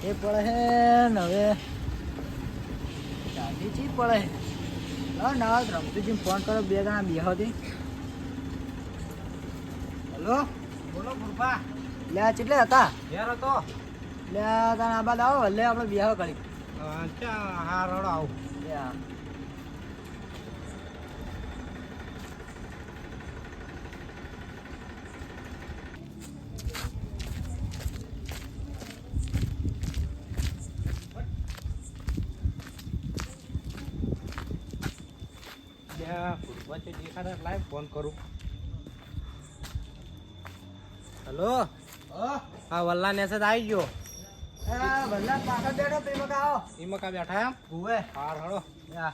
એ પડે હે ને હવે ગાડી ચી પડે હા ના રમતુજી ફોન કરો 2 જણા બેહો હતી હેલો બોલો ગુરબા લે ચેટલે હતા યાર હતો લે તને આ બાદ આવો એટલે આપણે બેહો કરી અચ્છા હા રડો આવું લે હા ગુરબા છે દેખાડે લાઈવ ફોન કરું હેલો હા વલ્લા મેસેજ આવી ગયો ભલા પાછળ બેઠો તો એમાં આવો એમાં કા બેઠા એમ ઉવે હા રડો હા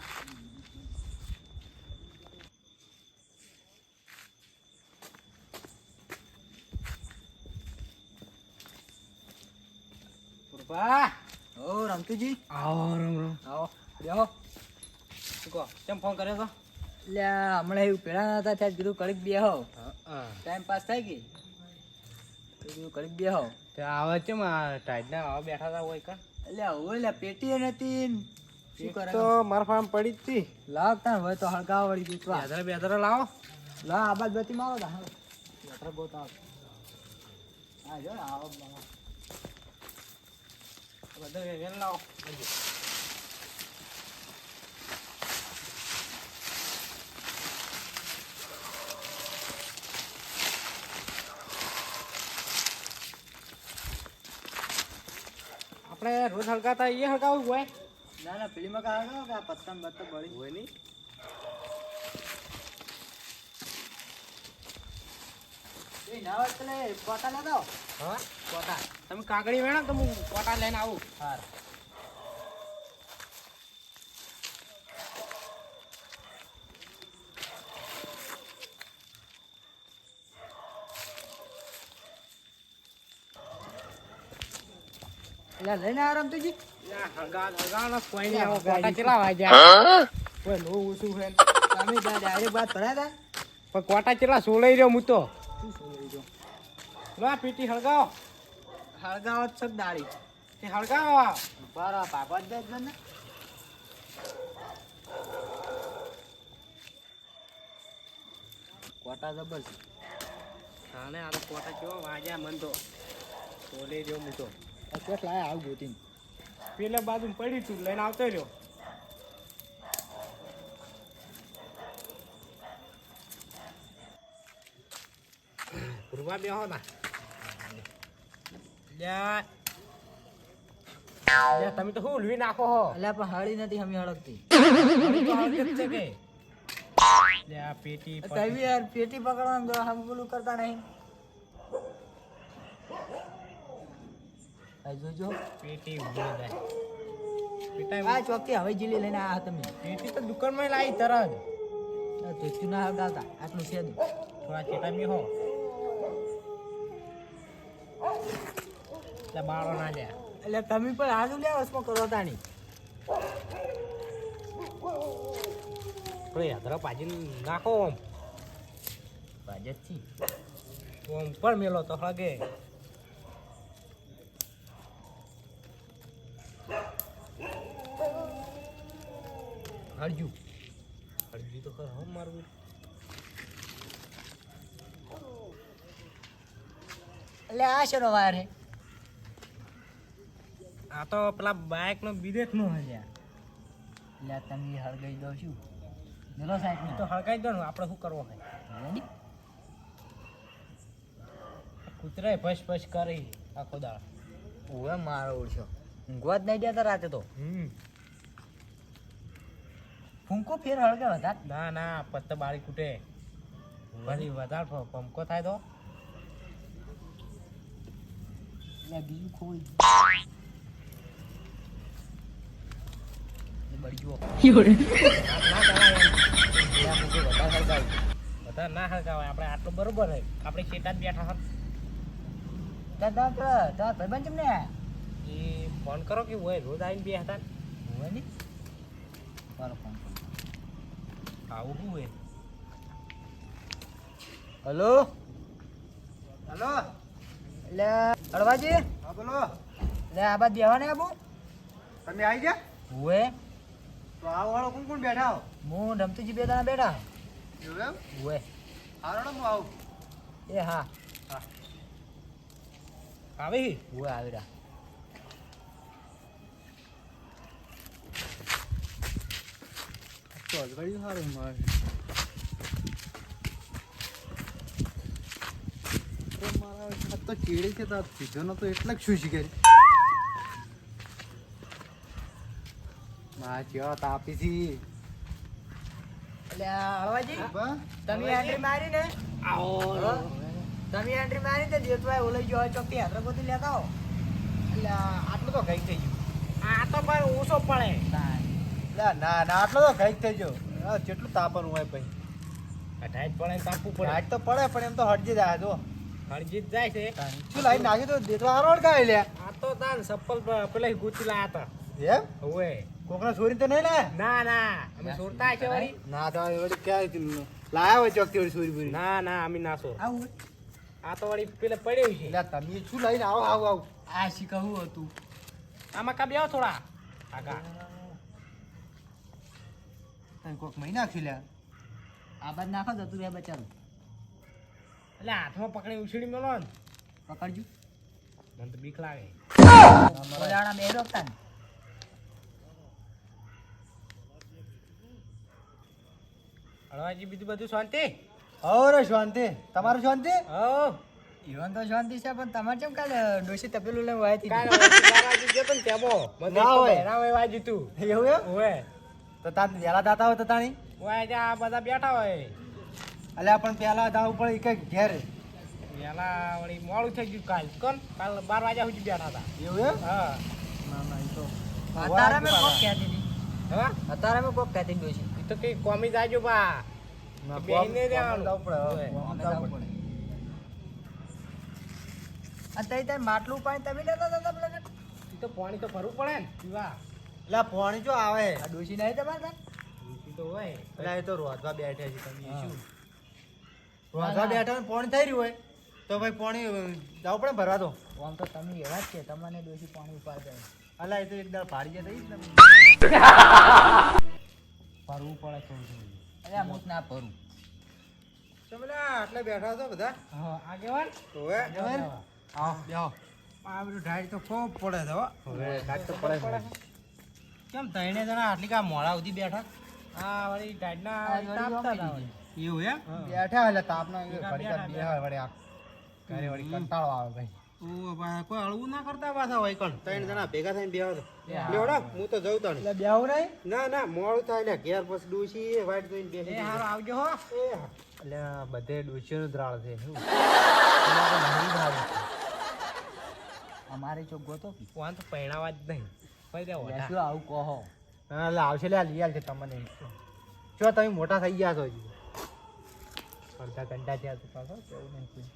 ગુરબા ઓ રમતુજી આવો રમ રમ આવો બેહો શું કહો કેમ ફોન કર્યો તો લે હમણાં એવું પેલા હતા ત્યાં કીધું કડીક બેહો હા ટાઈમ પાસ થાય ગઈ કીધું કડીક બેહો તે આવે છે ટાઈડના આવા બેઠા હતા હોય કા એટલે હવે લે પેટી નથી શું કરે તો મારા ફાર્મ પડી જ હતી લાગતા હોય તો હળગાવ વળી દીકરા બેદરા લાવો લા આબાદ બતી મારો તા યાત્રા બહુ આવ હા જો ને આવો બધા વેન લાવો આપણે રોજ હળગાતા એ હળગાવું હોય ના ના પેલીમાં કા હળગાવ કે આ પત્તમ બત્તમ બળી હોય નહીં એ ના વાત લે કોટા ના દો હા કોટા તમે કાગડી વેણો તો હું કોટા લઈને આવું હાર લે લઈને આ રમતુજી હળગાવાનો કોઈ નહીં આવો કોટા ચેલા વાગ્યા કોઈ લો ઓછું છે તમે ડાયરેક્ટ વાત ભરાયા પણ કોટા ચેલા સોલાઈ રહ્યો હું તો શું સોળી જો લો પીટી હળગાવો હળગાવ જ છે દાડી તે હળગાવો બરા ભાગવત દે જ ને કોટા જબર છે આને આ તો કોટા કેવો વાગ્યા મન તો સોલે રહ્યો હું તો કોટ લાયા આવું ગોતીને પેલે બાજુ પડી તું લઈને આવતો રહ્યો પૂર્વા બેહો ના લ્યા તમે તો શું લઈ નાખો હો એટલે પણ હળી નથી હમી હળકતી લ્યા પેટી કઈ યાર પેટી પકડવાનું હમ બોલું કરતા નહીં આ જોજો પેટી ઉભી જાય પેટા આ ચોકથી હવે જીલી લઈને આયા તમે પેટી તો દુકાનમાં લાવી તરત ધોત્યું ના હળગાવતા આટલું છે જ થોડા ચેટા બેહો ત્યાં બાળો ના લ્યા એટલે તમે પણ આજુ લે વસમાં કરો તાણી થોડી યાદરા પાજી નાખો ઓમ ભાજપથી ઓમ પર મેલો તો હળગે હળજુ હળજુ તો ખર હમ મારવું એટલે આ શેનો વાયર હે આ તો પેલા બાઇક નો વિદેશ નો હે એટલે તમે હળગાઈ દો શું મેલો સાહેબ તો હળગાઈ દો ને આપણે શું કરવો હોય કૂતરાય ફસ ફસ કરી આખો દાળ ઓવે મારો ઓળશો ઊંઘવા જ નહીં દેતા રાતે તો ફૂંકો ફેર હળગે વધાર ના ના પત્તા બાળી કૂટે પછી વધારે પંપકો થાય તો એટલે બીજું ખોઈ બળી જુઓ વધારે ના હળગાવાય આપણે આટલું બરોબર હે આપણે શેટા જ બેઠા હોત ભાઈબંધ કેમ ને એ ફોન કરો કે હોય રોજ આવીને બે હતા હોય ને મારો ફોન કરો આવું શું હોય હલો હલો એટલે અડવાજી હા બોલો લે આ બાદ બેહવા ને આબુ તમે આવી ગયા ઓએ તો આ વાળો કોણ બેઠા હો હું રમતુજી બે દાણા બેઠા એવું એમ ઓએ હારો હું આવું એ હા આવી ઓએ આવીરા તો અજવાળ્યું સારું મારે મારા તો ચીડી છે તો સીધો નતો એટલે જ શું શીખે ના કેવા તાપી થી એટલે હળવાજી બા તમે એન્ટ્રી મારી ને આવો તમે એન્ટ્રી મારી ને જેતવાય ઓલઈ ગયો ચોકથી હાથરા ગોતી લેતા હો એટલે આટલું તો ગઈ થઈ ગયું આ તો પણ ઓછો પડે ના ના ના આટલો તો ગઈ થઈ ગયો કેટલું તાપવાનું હોય પછી ટાઈટ પડે તાપવું પડે હાટ તો પડે પણ એમ તો હટજી જાય તો હળજીત જાય છે શું લાવી નાખ્યું તો દેતો હારો અડકાય લે આ તો તાન સપ્પલ પેલા ગુચી લાયા હતા એમ ઓએ કોકના ચોરી તો નહીં લે ના ના અમે સોરતા છે વળી ના તો વળી ક્યાં લાયા હોય ચોકથી વળી ચોરી બોરી ના ના અમે ના સોર આવું આ તો વળી પેલે પડ્યું છે એટલે તમે શું લઈને આવો આવો આવો આ શીખવું હતું આમાં કા બેહો થોડા આગા તમે કોક મહિના ખીલ્યા આ બાદ નાખો જતું રે બચારું એટલે હાથમાં પકડી ઉછળી મેલો ને પકડજો મને તો બીક લાગે ઓલાણા બે રોકતા ને હળવાજી બીજું બધું શાંતિ અરે શાંતિ તમારું શાંતિ હો ઈવન તો શાંતિ છે પણ તમારે કેમ કાલે ડોસી તપેલું લઈને વાય હતી કાલે વાજી જતો ને તેમો મને ના હોય. બહેરાવે વાજી તું એવું એમ ઓએ તો તાર વહેલા દાતા હોય તો તાણી ઓય જા બધા બેઠા હોય અલ્યા પણ પહેલા દાવું પડે એ કઈ ઘેર પેલા વળી મોડું થઈ ગયું કાલ કોણ કાલ 12 વાગ્યા સુધી બેઠા હતા એવું એમ હા ના ના એ તો અત્યારે મેં કોક કહેતી હતી હા અત્યારે મેં કોક કહેતી ડોસી એ તો કઈ કોમી જાજો બા ના, બેહીને કોમ રહેવાનું. જવું પડે, ઓય. કોમ જવું પડે. અત્યારે તાર માટલું પાણી તમે લેતા હતા તમે લગન ઈ તો પાણી તો ભરવું પડે ને પીવા અલ્યા પોણી જો આવે આ ડોસી નહીં તમારે તાર ઈ તો હોય અલ્યા એ તો રોધવા બેઠા છે તમે હા. શું રોધવા બેઠા ને પોણી થઈ રહ્યું હોય તો ભાઈ પોણી જવું પડે ને ભરવા તો આમ તો તમે એવા જ છે તમને ડોસી પાણી ઉપાડ જાય અલ્યા એ તો એક દાડ પાડી જાય તો ઈ જ ને. ભરવું પડે થોડું અરે હું જ ના ભરું ચમ અલ્યા આટલે બેઠા છો બધા હા આગેવાન ઓવે આવો બેહો આ બધું ઢાળ તો ખૂબ પડે છે હો હવે કાચ તો પડે પડે કેમ તઈને જણા આટલી કા મોડા સુધી બેઠા હા વળી ટાઈડના આ વળી તાપતા હતા વાપરી વળી. એવું એમ હા. બેઠા એટલે તાપના બેઠા, ઘડી બેઠા, બેહા વળી આ ઘરે વળી કંટાળો આવે ભાઈ ઓ ભાઈ કોઈ હળવું ના કરતા પાછા હોય કણ ત્રણ જણા ભેગા થઈને બેહો તો લેવડા હું તો જઉં તને એટલે બેહું નહીં ના ના મોડું થાય એટલે ઘેર પછી ડૂસી વાઈટ જોઈને બેસી એ હારો આવજો હો એટલે બધે ડૂસીઓનું દ્રાળ છે શું અમારે ચોક ગોતો કી વાન તો પહેણાવા જ નહીં પૈ દે લે શું આવું કહો હા એટલે આવશે લે લઈ આવશે તમને જો તમે મોટા થઈ ગયા છો હજી અડધા ઘંટા થયા તો પાછો કેવું નહીં કોઈ.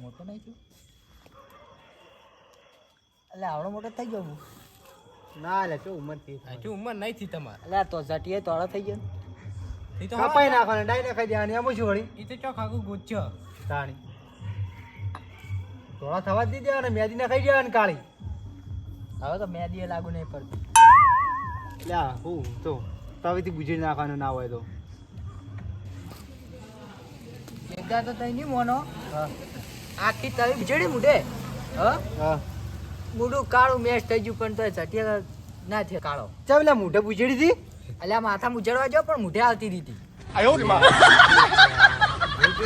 મોટો નહીં છું એટલે આવડો મોટો થઈ ગયો હું ના એટલે શું ઉંમર થઈ હજુ ઉંમર નહીં થી તમારે એટલે તો ઝટીએ તોડો થઈ ગયો એ તો કપાઈ નાખવાનું ડાઈ નાખાઈ દેવાની એમ શું વળી એ તો ચોક આગું ગુચ્છો તાણી થોડા થવા જ દીધી અને મેદી નાખાઈ દેવાની કાળી હવે તો મેદી એ લાગુ નહીં પડતી લ્યા હું તો તવેથી ગુજરી નાખવાનું ના હોય તો એકદા તો તઈ નહીં મોનો હા આખી તવી બીજડી મુડે હા હા મુડું કાળું મેચ થઈ ગયું પણ તો ઝટીએ ના થયો કાળો ચાલ લે મોઢે પૂછડી હતી એટલે માથા મુજડવા જો પણ મુઢે આવતી હતી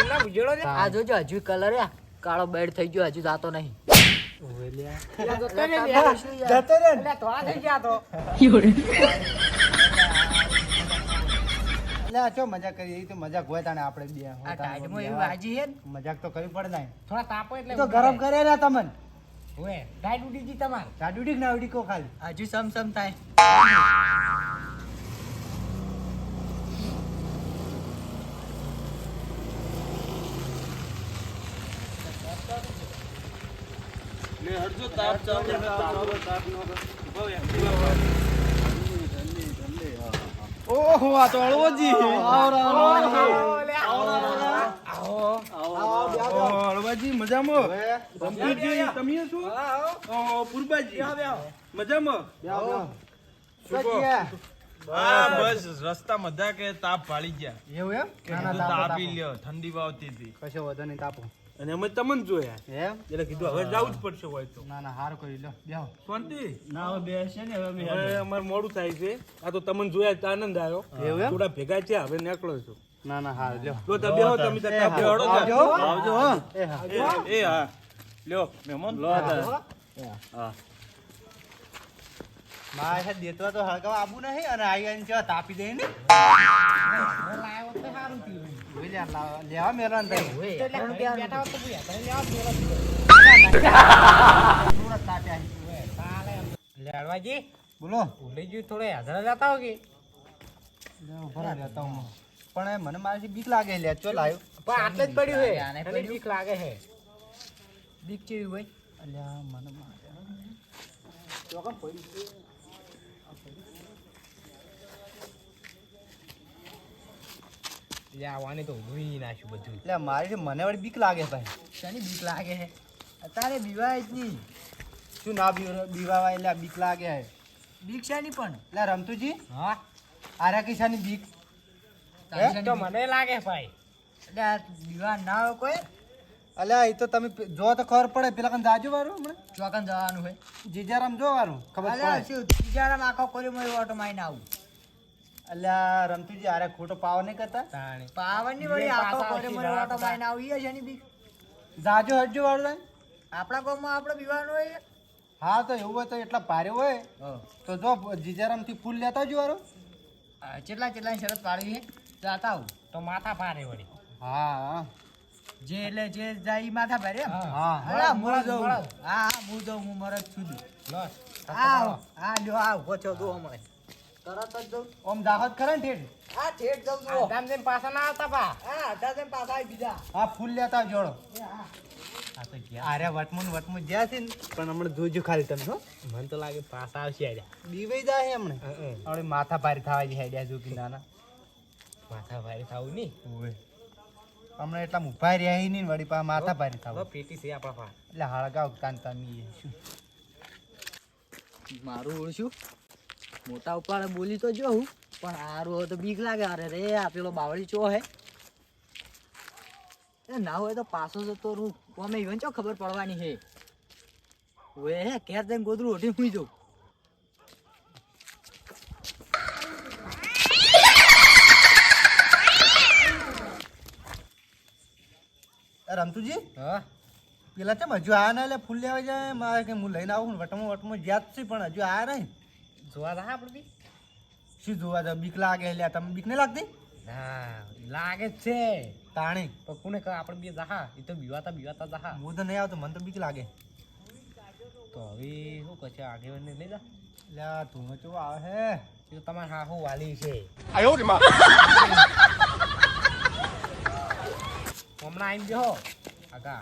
ના ઉજળો છે આ જોજો હજુ કલર કાળો બેડ થઈ ગયો હજુ જાતો નહીં ઓવે લ્યા જતો રે લે. જતો રે ને. એટલે થોડા થઈ ગયા તો લ્યા ચો મજાક કરી એ તો મજાક હોય તાણે આપણે બે આ ટાઈડમાં એવી વાજી હે ને મજાક તો કરવી પડે ને થોડા તાપો એટલે એ તો ગરમ કરે લ્યા તમને ઓએ ડાઈટ ઉડી ગઈ તમાર જાડુડી ના ઉડી કો ખાલી હજુ સમ થાય ઓહો આ તો અળવોજી આવો લે, આવો. આવો. આવો હળવાજી મજામાં હવે રમતુજી તમે છો પૂર્વાજી મજામાં શું ગયા? હા બસ રસ્તા મજા કે તાપ પાડી ગયા એવું એમ? કે ના, ના, કીધું તાપો, તાપી તાપો. લ્યો ઠંડી વાવતી હતી કશો વાંધો નહીં, તાપો. અને અમે તમને જોયા એમ? એટલે કીધું હવે જવું જ પડશે હોય તો ના ના હારું કર્યું, લ્યો બેહો. શાંતિ ના હવે બેસે ને હવે હવે અમારે મોડું થાય છે આ તો તમને જોયા તો આનંદ આવ્યો એવું એમ? થોડા ભેગા છે હવે નીકળો છો ના ના હારું, લ્યો. જો તમે બેહો તમે તો તાપ બેહડો ને. આવજો. આવજો હો. એ હા. એ હા લ્યો મહેમાન હા મારે છે દેતવા તો હળગાવા આબુ નહીં અને આઈ આઈને ચેવા તાપી દે ને લાવ્યો તો સારું થયું. ઓય લ્યા, લેવા મેલવા ને તઈ. એટલે ઘરે બેઠા હોત તો ભૂયા તને લેવા જ મેળો. થોડા તાપ્યા છે. ચાલે એમ. લેડવાજી બોલો. ભૂલી ગયું થોડે હાજરા જતા હો કે લ્યો, ઉભા રહો, લેતા હું. પણ મને મારી બીક લાગે લે ચો લાયો. પણ આટલે જ પડ્યું હે તને બીક લાગે હે બીક કેવી હોય? અલ્યા મને મારે ચોકમ પડી છે. લે આવવાની તો ઉભી નાખ્યું બધું. એટલે મારી મને વળી બીક લાગે ભાઈ. શાની બીક લાગે છે અત્યારે બીવાય જ નહીં શું ના બીવાવાય એટલે બીક લાગે હે. બીક શાની પણ એટલે રમતુજી હા આર્યા કિસાની બીક. તારી તો શાની મને લાગે ભાઈ. એટલે આ બીવા ના હોય કોઈ અલ્યા એ તો તમે જો તો ખબર પડે પેલા કન જાજો વારું હમણાં ચોકન જવાનું હોય જીજારામ જો વારું ખબર અલ્યા પડે. શું બીજારામ આખો કોરી મળી ઓટો મારીને આવું અલ્યા રમતુજી આરે ખોટો પાવ નહીં કરતા. તાણી પાવનની વળી આખો પાછા કોરી મળી સીધા ઓટો મારીને આવું ઈ શાની બીક જાજો હટજો વાળું. આપણા ગામમાં આપણે બીવાનું હોય હા તો એવું હોય તો એટલા ભારે હોય તો જો જીજારામ થી ફૂલ લેતા જો વારું. કેટલા કેટલાની શરત પાડવી છે જાતા આવું તો માથા પારે વળી. હા જે એટલે જે જાય ઈ માથા ભારે એમ હા અલા હું મળદ, જઉં મળદ. હા હા હું જઉં હું મરદ છું લો આ હા લ્યો આ ઉભો છો દો હમણે તરત જ જઉં ઓમ દાહોદ કરે ને ઠેઠ. આ ઠેઠ જઉં જો આમ તેમ પાછા ના આવતા પા. હા અડધા તેમ પાછા આવી બીજા હા ફૂલ લેતા જોડો. આ તો ગયા. આરે વટમું જ્યાં છે ને પણ હમણાં જોજો ખાલી તમે હો. મને તો લાગે પાછા આવશે આર્યા. બીવાઈ જાય હમણે હવે માથા ભારી થવા જે હેડ્યા જો કે નાના માથા ભારે થાવું નહીં. હમણાં એટલા ઉભા રહ્યા નહીં ને વળી પા માથા ભારી હવે થવા પેટી છે આપણા પા. એટલે હળગાવ કાન તમે શું મારું ઓળશું મોટા ઉપાડે બોલી તો જોઉં પણ આરું હોય તો બીક લાગે અરે રે આ પેલો બાવળી ચો હે એ ના હોય તો પાછો જતો રૂ અમે ઈવન ચો ખબર પડવાની હે ઓએ હે ઘેર જઈને ગોદરું ઓઢી હુઈ જાઉં રમતુજી હા પેલા ચમ હજુ આયા ના એટલે ફૂલ લેવા જાય મારે કે હું લઈને આવું વટમાં જ્યાં જ છે પણ હજુ આયા નહીં. જોવા તા આપણે બી. શું જોવા જાવ બીક લાગે એટલે તમે બીક નહીં લાગતી હા લાગે જ છે તાણી પણ કોને કહે આપણે બે જહા એ તો બીવાતા જહા. હું તો નહીં આવતો મને તો બીક લાગે. તો હવે શું કહે આગેવાનને લઈ જા. એટલે આ ધૂમો ચેવો આવે હે. એ તો તમારે હાહુ વાલી છે. હમણાં આવીને બેહો આગા.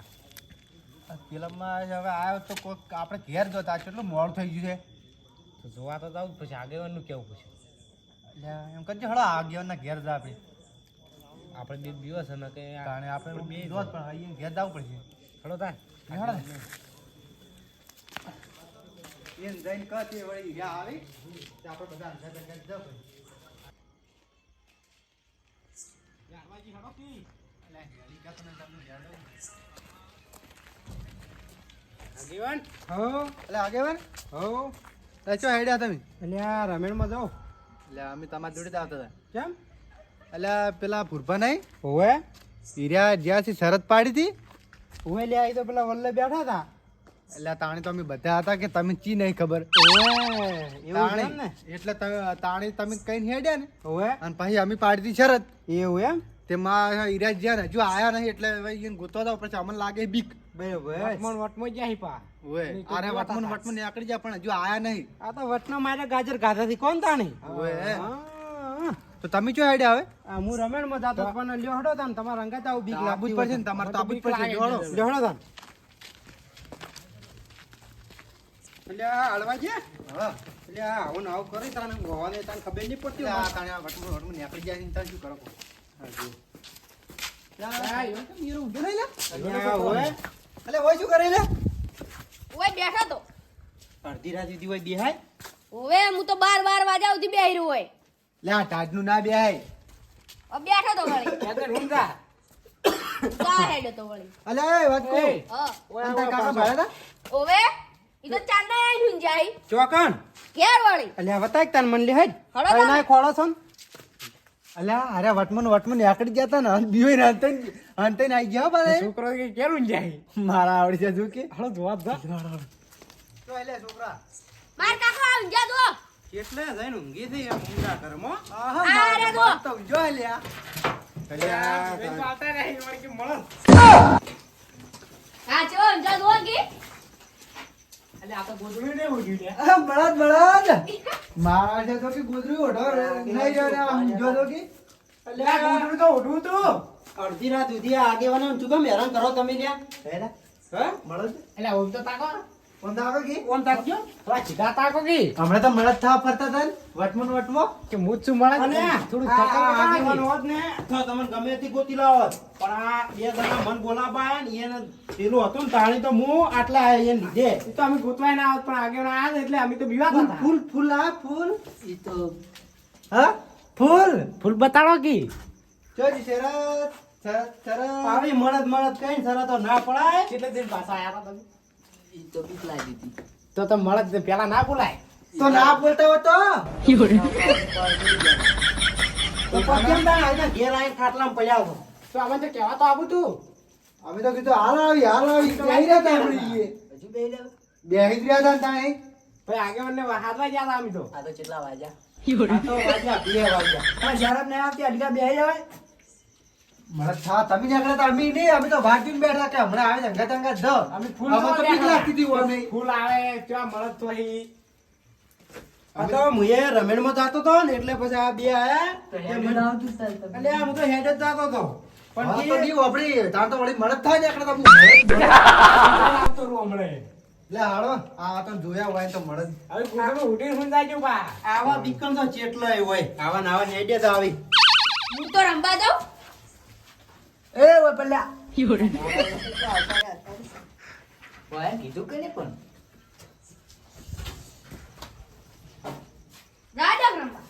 આ પેલામાં હવે આવ્યો તો કોઈક આપણે ઘેર જોતા કેટલું મોડું થઈ ગયું છે. તો જોવા તો જાવ પછી આગેવાનનું કેવું પૂછ્યું. એટલે એમ કરજો હળો આગેવાનના ઘેર જા આપણે. આપણે બે દિવસ ને કે તાણે આપણે બે બે જોત પણ અહીંયા ઘેર જવું પડશે. ખડો તા હેડો ને. એમ જઈને કહે તે વળી ઘેર આવી તે આપણે બધા અંધાર ઘેર જવું પડશે. આગેવાન હો એટલે આગેવાન હો તો ચો હેડ્યા તમે? એટલે આ રમેણમાં જાઓ. એટલે અમે તમારી જોડે જ આવતા હતા. કેમ એટલે પેલા ભૂરભા નહીં હોવે હીર્યા જ્યાંથી શરત પાડી હતી હોવે લે આવી તો પેલા વલ્લે બેઠા હતા. એટલે તાણી તો અમે બધા હતા કે તમે ચી નહીં ખબર તાણી એટલે તાણી તમે કઈ હેડ્યા ને હોવે અને પછી અમે પાડી હતી શરત એવું એમ તેમાં હીરા જ્યાં હજુ આયા નહીં એટલે હવે એને ગોતવા જાવ પછી અમને લાગે બીક. વટમાં જાય પા. ઓય અરે વટમન નીકળી જાય પણ હજુ આયા નહીં. આ તો વટના મારે ગાજર ગાધાથી કોણ તાણી. ઓય તો તમે ચો હેડ્યા હવે? હું રમેણમાં જાતો પણ લ્યો હડો તાન તમારા અંગાત આવું બીક આબુ જ પડશે ને તમારે તો આબુ જ પડશે. જોડો. લ્યો હડો તાન. એટલે આ હળવા છે હા એટલે આ આવું ને આવું કરી તાને ગોવાને તાને ખબર નહીં પડતી એટલે આ તાણે આ વટમન નીકળી જાય ને તારે શું કરો? અલ્યા, ઓય. અલ્યા, ઓય શું કરે લે? ઓય બેઠો તો અડધી રાત સુધી ઓય બેહાય? ઓવે હું તો 12 વાગ્યા સુધી બેહી રહ્યો હોય લે, આ ટાઢનું ના બેહાય. હવે બેઠો તો વળી કેતન ઊંઘા. ચા હેડો તો વળી અલ્યા, એ વાત કહું. એ, હા અંતર કાકા ભાડે તા? ઓવે ઈ તો ચાંદા આઈ નું જાય ચોકન. ઘેર વળી અલ્યા, વતાય તાન મન લે હેડ. હળો હવે તાન. ના ખોળો છો ને? અલ્યા, અરે વટમન આકડી ગયા તા ને બીવે ને અંતે આઈ ગયા બારે. છોકરો કે કેરું જાય. મારા આવડી છે શું કે? હળો જોવા જા. તો અલ્યા છોકરા માર કાકા આવી જા દો એટલે જઈને ઊંઘી થઈ એમ ઊંઘા કરમો. આ રે જો. તો જો અલ્યા. અલ્યા, એ તો આવતા નહીં, વળી કે મળો. હા ચો જા દો કે અલે આ તો ગોદડું નહીં ઉડ્યું લે. આ બળદ. મારા છે તો કે ગોદરું ઓઢો નહીં રહ્યો ને આમ જો તો કે. અલે આ ગોદડું તો ઉડવું તું. અડધી રાત સુધી આ આગેવાનો શું કેમ હેરાન કરો તમે લ્યા? હે? બળદ? અલે ઓમ તો તાકો. કોણ તાકો કે? કોણ તાકજો? તો આ સીધા તાકો કી. હમણાં તો મળદ થવા ફરતા હતા ને વટમો. કે મુજ શું મળે અને થોડું આ થકાવટ આગેવાનો આવે. હોત ને તો તમને ગમે તે ગોતી લાવત. પણ આ બે જણા મન બોલાવાયા ને એને પેલું હતું ને તાણી તો હું આટલા આયા એને લીધે. એ તો અમે ગોતવાય ના આવત પણ આગળ આયા ને એટલે અમે તો બીવાતા હતા. ફૂલ આ ફૂલ. ઈ તો હા ફૂલ. ફૂલ બતાડો કી. જોજી શરત આવી મળદ કઈ શરતો ના પડાય. કેટલે દિન પાછા આયા હતા તમે? ઈ તો બીક લાગી હતી. તો મળે પેલા ના બોલાય. તો ના બોલતા હો તો ઉપર કેમ તાણ આવીને ઘેર આવીને ખાટલામાં પડ્યા હો? તો અમે તો કહેવા તો આવું તું. અમે તો કીધું હાલ આવી બેહી રહ્યા તા આપણે ઈએ. હજુ બે લે. બેહી જ રહ્યા તા ને તાણે. ભાઈ આગળ મને હાથવા ગયા હતા અમે તો. આ તો કેટલા વાગ્યા? આ તો વાગ્યા 2 વાગ્યા. પણ શરમ નહીં આવતી અડધા બે જવાય. મને થા તમે નીકળ્યા તા અમે નહીં અમે તો વાંચીને બેઠા કે હમણાં આવે અંગત અંગત ધ અમે ફૂલ અમે તો બીક લાગતી હતી ઓમે. ફૂલ આવે ત્યાં મળત તો અહીં. આ તો મુએ રમેણમાં જાતો તો ને એટલે પછી આ બે આયા. તો હેડે ના આવતું જ તારે તો. એટલે હું તો હેડ જ જાતો તો પણ હા, કે તો નહીં વાપરી તાર તો વળી મળત થાય ને એકડે તો મળત. આવતો રહું હમણાં. લે હાલો આ તો જોયા હોય તો મળત. હવે કુટુંબ ઉઠીને સુઈ જાજો બા. આવા બીકમ તો ચેટલાય હોય આવા ને આવા હેડે જ આવી. હું તો રંબા દઉં એ ઓય પલ્યા ઓય કીધું કે નહીં પણ જા દો રંબા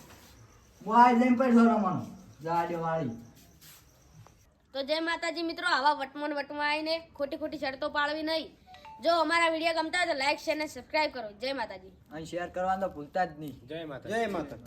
મોય લઈને પડ્યો રમવાનો જાડે વાળી. તો જય માતાજી મિત્રો, આવા વટમણ આવીને ખોટી શરતો પાળવી નહીં. જો અમારા વિડીયો ગમતા હોય તો લાઈક શેર અને સબસ્ક્રાઇબ કરો. જય માતાજી. અહીં શેર કરવાનું તો ભૂલતા જ નહીં. જય માતા. જય માતા.